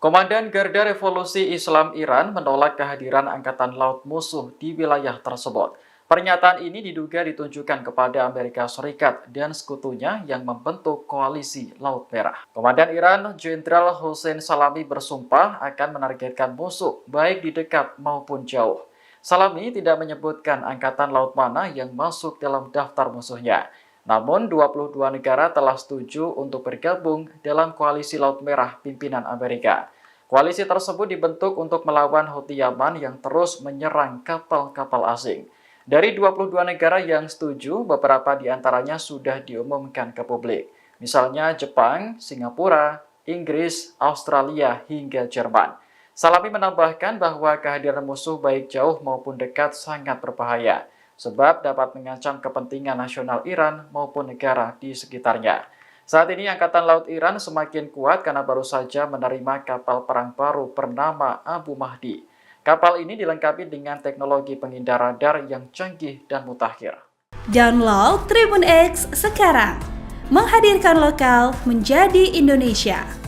Komandan Garda Revolusi Islam Iran menolak kehadiran angkatan laut musuh di wilayah tersebut. Pernyataan ini diduga ditunjukkan kepada Amerika Serikat dan sekutunya yang membentuk koalisi Laut Merah. Komandan Iran, Jenderal Hossein Salami bersumpah akan menargetkan musuh baik di dekat maupun jauh. Salami tidak menyebutkan angkatan laut mana yang masuk dalam daftar musuhnya. Namun, 22 negara telah setuju untuk bergabung dalam koalisi Laut Merah pimpinan Amerika. Koalisi tersebut dibentuk untuk melawan Houthi Yaman yang terus menyerang kapal-kapal asing. Dari 22 negara yang setuju, beberapa di antaranya sudah diumumkan ke publik. Misalnya Jepang, Singapura, Inggris, Australia, hingga Jerman. Salami menambahkan bahwa kehadiran musuh baik jauh maupun dekat sangat berbahaya, sebab dapat mengancam kepentingan nasional Iran maupun negara di sekitarnya. Saat ini Angkatan Laut Iran semakin kuat karena baru saja menerima kapal perang baru bernama Abu Mahdi. Kapal ini dilengkapi dengan teknologi penghindar radar yang canggih dan mutakhir. Download Tribun X sekarang, menghadirkan lokal menjadi Indonesia.